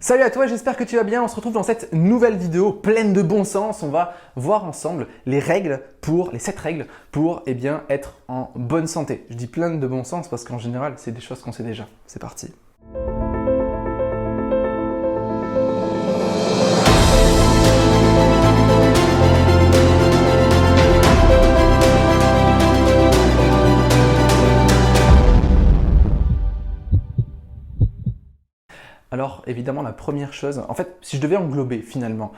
Salut à toi, j'espère que tu vas bien. On se retrouve dans cette nouvelle vidéo pleine de bon sens. On va voir ensemble les 7 règles pour être en bonne santé. Je dis pleine de bon sens parce qu'en général, c'est des choses qu'on sait déjà. C'est parti. Alors évidemment la première chose, en fait si je devais englober finalement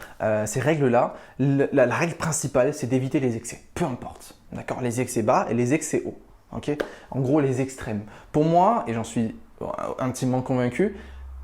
ces règles-là, la règle principale c'est d'éviter les excès, peu importe, d'accord, les excès bas et les excès hauts, ok, en gros les extrêmes. Pour moi, et j'en suis intimement convaincu,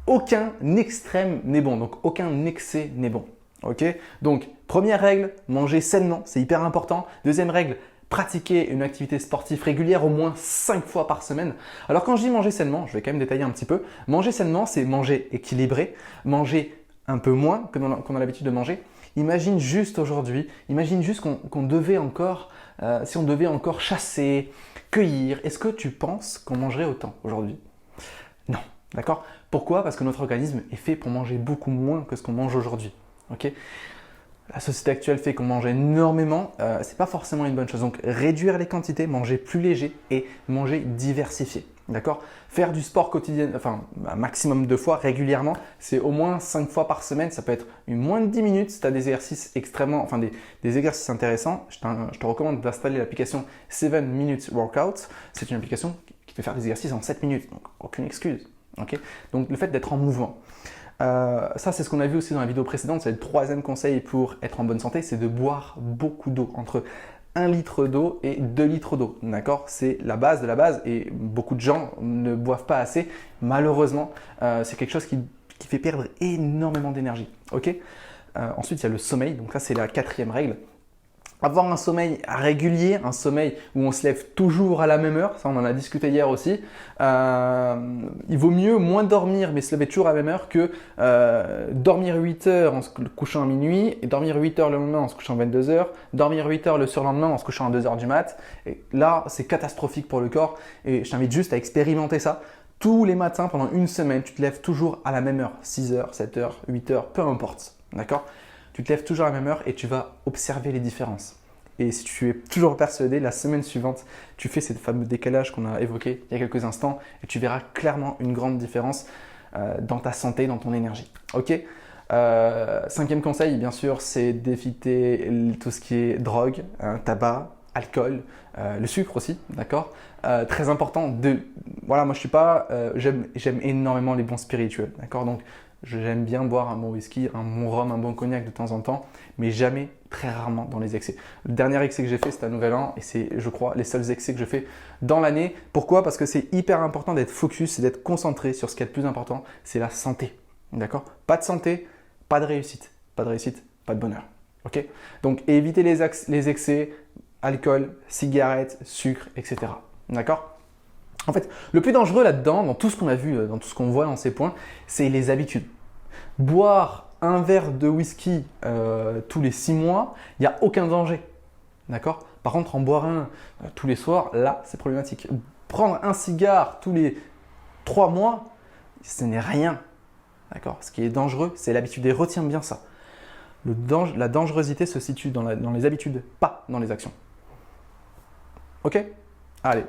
aucun extrême n'est bon, donc aucun excès n'est bon, ok. Donc première règle, manger sainement, c'est hyper important. Deuxième règle, pratiquer une activité sportive régulière au moins 5 fois par semaine. Alors quand je dis manger sainement, je vais quand même détailler un petit peu. Manger sainement, c'est manger équilibré, manger un peu moins que qu'on a l'habitude de manger. Imagine juste aujourd'hui, imagine juste qu'on devait encore, si on devait encore chasser, cueillir, est-ce que tu penses qu'on mangerait autant aujourd'hui? Non, d'accord? Pourquoi? Parce que notre organisme est fait pour manger beaucoup moins que ce qu'on mange aujourd'hui. Ok? La société actuelle fait qu'on mange énormément, c'est pas forcément une bonne chose. Donc réduire les quantités, manger plus léger et manger diversifié. D'accord? Faire du sport quotidien, enfin un maximum de fois régulièrement, c'est au moins 5 fois par semaine. Ça peut être moins de 10 minutes si tu as des exercices extrêmement, enfin des exercices intéressants. Je te recommande d'installer l'application 7 Minutes Workout. C'est une application qui fait faire des exercices en 7 minutes, donc aucune excuse. Okay? Donc le fait d'être en mouvement. Ça, c'est ce qu'on a vu aussi dans la vidéo précédente, c'est le troisième conseil pour être en bonne santé, c'est de boire beaucoup d'eau, entre 1 litre d'eau et 2 litres d'eau, d'accord? C'est la base de la base et beaucoup de gens ne boivent pas assez. Malheureusement, c'est quelque chose qui fait perdre énormément d'énergie, ok? Ensuite, il y a le sommeil, donc ça, c'est la 4e règle. Avoir un sommeil régulier, un sommeil où on se lève toujours à la même heure, ça on en a discuté hier aussi. Il vaut mieux moins dormir mais se lever toujours à la même heure que dormir 8 heures en se couchant à minuit et dormir 8 heures le lendemain en se couchant à 22 heures, dormir 8 heures le surlendemain en se couchant à 2 heures du mat. Et là, c'est catastrophique pour le corps et je t'invite juste à expérimenter ça. Tous les matins pendant une semaine, tu te lèves toujours à la même heure, 6 heures, 7 heures, 8 heures, peu importe, d'accord? Tu te lèves toujours à la même heure et tu vas observer les différences. Et si tu es toujours persuadé, la semaine suivante, tu fais ces fameux décalages qu'on a évoqués il y a quelques instants et tu verras clairement une grande différence dans ta santé, dans ton énergie. Ok? 5e conseil, bien sûr, c'est d'éviter tout ce qui est drogue, tabac, alcool, le sucre aussi, d'accord? Très important. Voilà, moi je suis pas, j'aime énormément les bons spiritueux, d'accord? Donc j'aime bien boire un bon whisky, un bon rhum, un bon cognac de temps en temps, mais jamais, très rarement dans les excès. Le dernier excès que j'ai fait, c'était à Nouvel An et c'est, je crois, les seuls excès que je fais dans l'année. Pourquoi? Parce que c'est hyper important d'être focus et d'être concentré sur ce qui est le plus important, c'est la santé. D'accord? Pas de santé, pas de réussite. Pas de réussite, pas de bonheur. Ok? Donc évitez les excès, alcool, cigarettes, sucre, etc. D'accord? En fait, le plus dangereux là-dedans, dans tout ce qu'on a vu, dans tout ce qu'on voit dans ces points, c'est les habitudes. Boire un verre de whisky tous les 6 mois, il n'y a aucun danger. D'accord? Par contre, en boire un tous les soirs, là, c'est problématique. Prendre un cigare tous les 3 mois, ce n'est rien. D'accord? Ce qui est dangereux, c'est l'habitude. Et retiens bien ça. La dangerosité se situe dans les habitudes, pas dans les actions. Ok? Allez.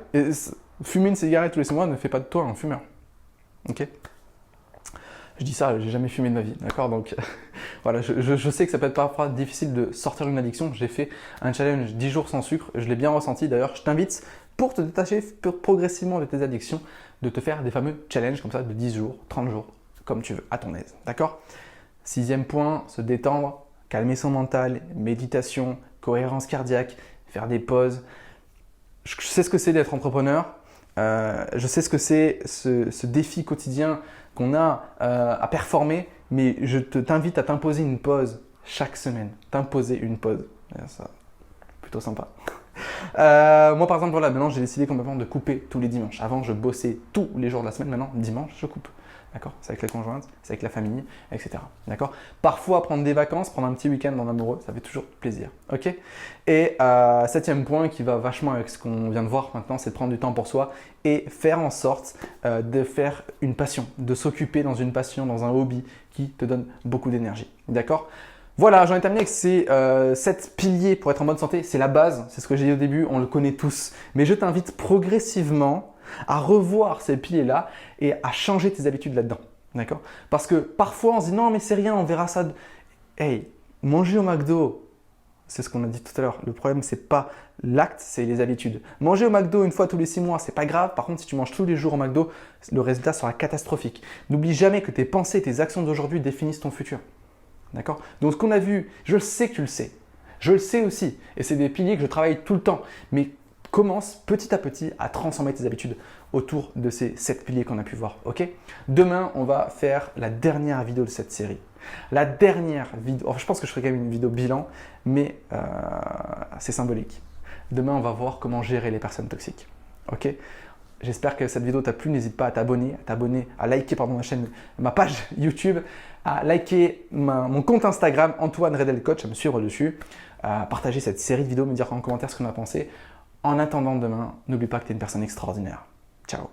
Fumer une cigarette tous les 6 mois ne fait pas de toi un fumeur. Ok? Je dis ça, j'ai jamais fumé de ma vie, d'accord? Donc voilà, je sais que ça peut être parfois difficile de sortir d'une addiction. J'ai fait un challenge 10 jours sans sucre, je l'ai bien ressenti. D'ailleurs, je t'invite pour te détacher progressivement de tes addictions, de te faire des fameux challenges comme ça de 10 jours, 30 jours, comme tu veux, à ton aise, d'accord? 6e point, se détendre, calmer son mental, méditation, cohérence cardiaque, faire des pauses. Je sais ce que c'est d'être entrepreneur. Je sais ce que c'est ce défi quotidien qu'on a à performer, mais je t'invite à t'imposer une pause chaque semaine. T'imposer une pause. Ça, plutôt sympa. Moi, par exemple, voilà, maintenant, j'ai décidé complètement de couper tous les dimanches. Avant, je bossais tous les jours de la semaine. Maintenant, dimanche, je coupe. D'accord? C'est avec la conjointe, c'est avec la famille, etc. D'accord? Parfois, prendre des vacances, prendre un petit week-end en amoureux, ça fait toujours plaisir. Ok? Et septième point qui va vachement avec ce qu'on vient de voir maintenant, c'est de prendre du temps pour soi et faire en sorte de faire une passion, de s'occuper dans une passion, dans un hobby qui te donne beaucoup d'énergie. D'accord? Voilà, j'en ai terminé avec ces 7 piliers pour être en bonne santé. C'est la base, c'est ce que j'ai dit au début, on le connaît tous. Mais je t'invite progressivement à revoir ces piliers-là et à changer tes habitudes là-dedans. D'accord? Parce que parfois on se dit non mais c'est rien, on verra ça. Hey, manger au McDo, c'est ce qu'on a dit tout à l'heure. Le problème, c'est pas l'acte, c'est les habitudes. Manger au McDo une fois tous les 6 mois, c'est pas grave. Par contre, si tu manges tous les jours au McDo, le résultat sera catastrophique. N'oublie jamais que tes pensées, tes actions d'aujourd'hui définissent ton futur. D'accord? Donc ce qu'on a vu, je sais que tu le sais. Je le sais aussi. Et c'est des piliers que je travaille tout le temps. Mais commence petit à petit à transformer tes habitudes autour de ces 7 piliers qu'on a pu voir. Ok? Demain, on va faire la dernière vidéo de cette série. La dernière vidéo, je pense que je ferai quand même une vidéo bilan, mais c'est symbolique. Demain, on va voir comment gérer les personnes toxiques. Ok? J'espère que cette vidéo t'a plu. N'hésite pas à t'abonner, à liker ma page YouTube, à liker mon compte Instagram Antoine Redel Coach, à me suivre dessus, à partager cette série de vidéos, me dire en commentaire ce qu'on a pensé. En attendant demain, n'oublie pas que tu es une personne extraordinaire. Ciao.